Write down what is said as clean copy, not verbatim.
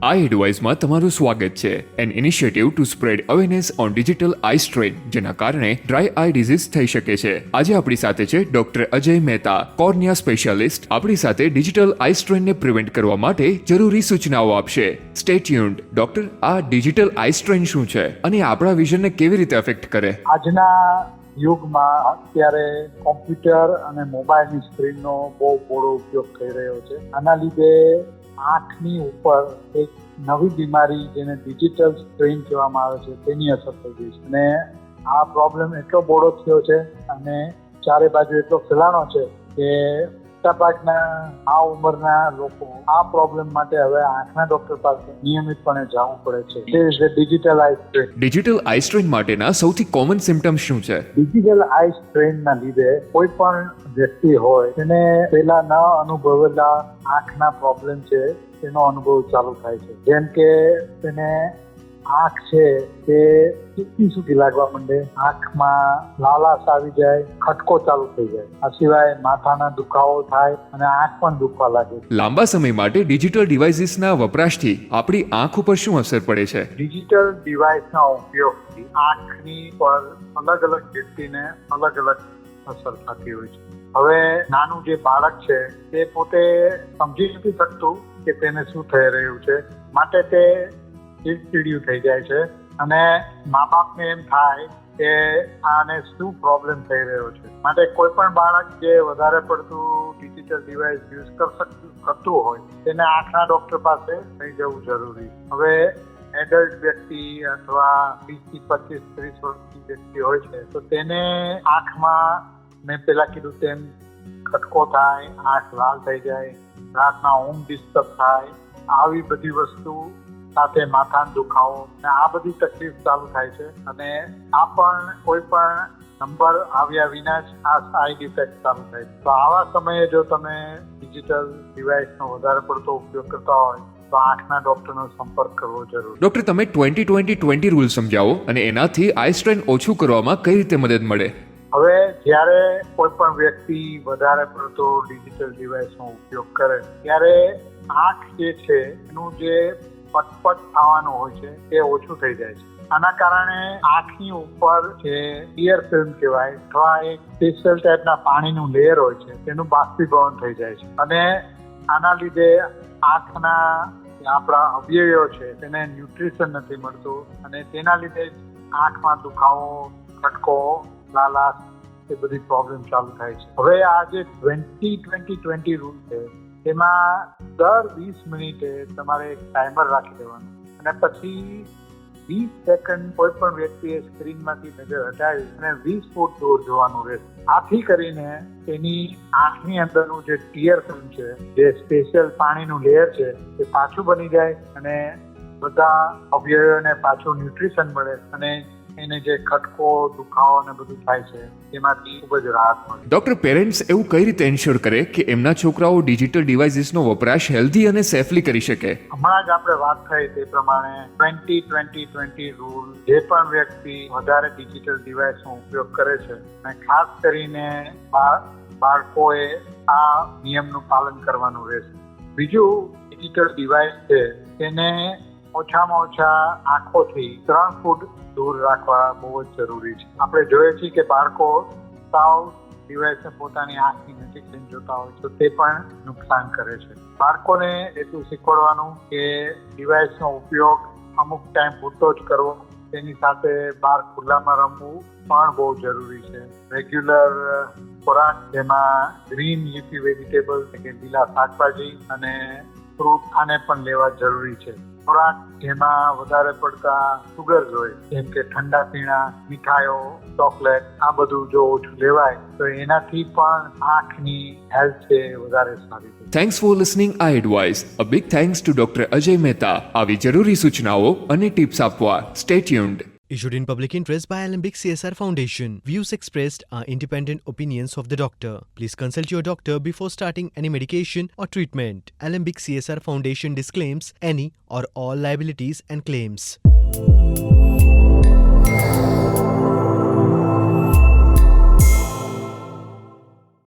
આઈ એડવાઇઝમાં તમારું સ્વાગત છે. An initiative to spread awareness on digital eye strain, જેના કારણે ડ્રાય આઈ ડિઝીઝ થઈ શકે છે. આજે આપણી સાથે છે doctor Ajay Mehta, cornea specialist. આપણી સાથે ડિજિટલ આઈ સ્ટ્રેનને પ્રિવેન્ટ કરવા માટે જરૂરી સૂચનાઓ આપશે. Stay tuned. ડોક્ટર, આ ડિજિટલ આઈ સ્ટ્રેન શું છે અને આપણા વિઝનને કેવી રીતે અફેક્ટ કરે? આજના યુગમાં અત્યારે કોમ્પ્યુટર અને મોબાઈલની સ્ક્રીનનો બહુ બહોળો ઉપયોગ થઈ રહ્યો છે. આના લીધે આંખની ઉપર એક નવી બીમારી જેને ડિજિટલ સ્ટ્રેન કહેવામાં આવે છે તેની અસર થઈ ગઈ છે અને આ પ્રોબ્લેમ એટલો બહોળો થયો છે અને ચારે બાજુ એટલો ફેલાણો છે કે મોટાભાગના આ ઉંમરના લોકો આ પ્રોબ્લેમ માટે હવે આંખના ડોક્ટર પાસે નિયમિતપણે જવું પડે છે. તે છે digital eye strain. Digital eye strain માટેના સૌથી કોમન સિમ્પટમ્સ શું છે? ડિજિટલ આઈ સ્ટ્રેનના લીધે કોઈ પણ વ્યક્તિ હોય તેને પહેલા ન અનુભવેલા આંખના પ્રોબ્લેમ છે તેનો અનુભવ ચાલુ થાય છે. જેમ કે તેને આંખ છે તે ચીકણી સુધી લાગવા માંડે, આંખમાં લાલાશ આવી જાય, ખટકો ચાલુ થઈ જાય. આ સિવાય માથાના દુખાવો થાય અને આંખ પણ દુખવા લાગે. લાંબા સમય માટે ડિજિટલ ડિવાઇસીસના વપરાશથી આપણી આંખ ઉપર શું અસર પડે છે? ડિજિટલ ડિવાઇસના ઉપયોગથી આંખની પર અલગ અલગ વ્યક્તિને અલગ અલગ અસર થતી હોય છે. હવે નાનું જે બાળક છે તે પોતે સમજી નથી શકતું કે તેને શું થઈ રહ્યું છે, માટે તે ચીડચીડિયું થઈ જાય છે અને મા બાપને એમ થાય કે આને શું પ્રોબ્લેમ થઈ રહ્યો છે. માટે કોઈ પણ બાળક જે વધારે પડતું ડિજિટલ ડિવાઇસ યુઝ કરતું હોય તેને આંખના ડોક્ટર પાસે લઈ જવું જરૂરી. હવે એડલ્ટ વ્યક્તિ અથવા 20-25-30 વર્ષની વ્યક્તિ હોય છે તો તેને આંખમાં મેં પેલા કીધું તેમ ખટકો થાય, આંખ લાલ થઈ જાય, રાતના ઊંઘ ડિસ્ટર્બ થાય, આવી બધી વસ્તુ સાથે માથાનો દુખાવો અને આ બધી તકલીફ ચાલુ થાય છે અને આ પણ કોઈ પણ નંબર આવ્યા વિના જ આ સાઇડ ઇફેક્ટ ચાલુ થાય છે. તો આવા સમયે જો તમે ડિજિટલ ડિવાઇસનો વધારે પડતો ઉપયોગ કરતા હોય તો આંખના ડોક્ટરનો સંપર્ક કરવો જરૂરી. ડોક્ટર, તમે 20-20-20 રૂલ સમજાવો અને એનાથી આઈ સ્ટ્રેન ઓછું કરવામાં કઈ રીતે મદદ મળે? હવે જ્યારે કોઈ પણ વ્યક્તિ વધારે પડતો ડિજિટલ ડિવાઇસનો ઉપયોગ કરે ત્યારે આંખ જે છે એનું જે પટપટ થવાનું હોય છે તે ઓછું થઈ જાય છે. આના કારણે આંખની ઉપર જે ઈયર ફિલ્મ કહેવાય અથવા એક સ્પેશિયલ ટાઈપના પાણીનું લેયર હોય છે તેનું બાષ્પીભવન થઈ જાય છે અને આના લીધે આંખના આપણા અવયવો છે તેને ન્યુટ્રિશન નથી મળતું અને તેના લીધે આંખમાં દુખાવો, ખટકો, લાલાશ એ બધી પ્રોબ્લેમ ચાલુ થાય છે. હવે આ જે 20-20-20 રૂલ છે તેમાં દર 20 મિનિટે તમારે એક ટાઈમર રાખી દેવાનું અને પછી 20 સેકન્ડ કોઈ પણ વ્યક્તિએ સ્ક્રીનમાંથી નજર હટાવી અને 20 ફૂટ દૂર જોવાનું રહેશે. આથી કરીને તેની આંખની અંદરનું જે ટીયર ફિલ્મ છે, જે સ્પેશિયલ પાણીનું લેયર છે, તે પાછું બની જાય અને બધા અવયવોને પાછું ન્યુટ્રિશન મળે અને એને જે ખટકો, દુખાવો ને બધું થાય છે તેમાંથી ખૂબ જ રાહત મળે. ડોક્ટર, પેરેન્ટ્સ એવું કઈ રીતે એન્શ્યોર કરે કે એમના છોકરાઓ ડિજિટલ ડિવાઇસીસનો વપરાશ હેલ્ધી અને સેફલી કરી શકે? હમણાં જ આપણે વાત થઈ તે પ્રમાણે 20-20-20 રૂલ, જે પણ વ્યક્તિ વધારે ડિજિટલ ડિવાઇસનો ઉપયોગ કરે છે અને ખાસ કરીને બાળકોએ આ નિયમનું પાલન કરવાનું રહેશે. બીજું, ડિજિટલ ડિવાઇસ છે તેને ઓછામાં ઓછા આંખોથી 3 ફૂટ દૂર રાખવા બહુ જ જરૂરી છે. આપણે જોઈએ છીએ કે બાળકો સાવ ડિવાઇસને પોતાની આંખની નજીક લઈને જોતા હોય તો તે પણ નુકસાન કરે છે. બાળકોને એટલું શીખવાડવાનું કે ડિવાઇસનો ઉપયોગ અમુક ટાઈમ પૂરતો જ કરવો, તેની સાથે બહાર ખુલ્લામાં રમવું પણ બહુ જરૂરી છે. રેગ્યુલર ખોરાક જેમાં ગ્રીન લીફી વેજીટેબલ કે લીલા શાકભાજી અને ફ્રૂટ આને પણ લેવા જરૂરી છે. ખોરાક જેમાં વધારે પડતા સુગર હોય જેમ કે ઠંડા પીણા, મીઠાઈઓ, ચોકલેટ આ બધું જો ઓછું લેવાય તો એનાથી પણ આંખની હેલ્થ છે વધારે સારી થાય. Thanks for listening I advice. A big thanks to doctor Ajay Mehta આવી જરૂરી સૂચનાઓ અને ટિપ્સ આપવા. Stay tuned. Issued in public interest by Alembic CSR Foundation. Views expressed are independent opinions of the doctor. Please consult your doctor before starting any medication or treatment. Alembic CSR Foundation disclaims any or all liabilities and claims.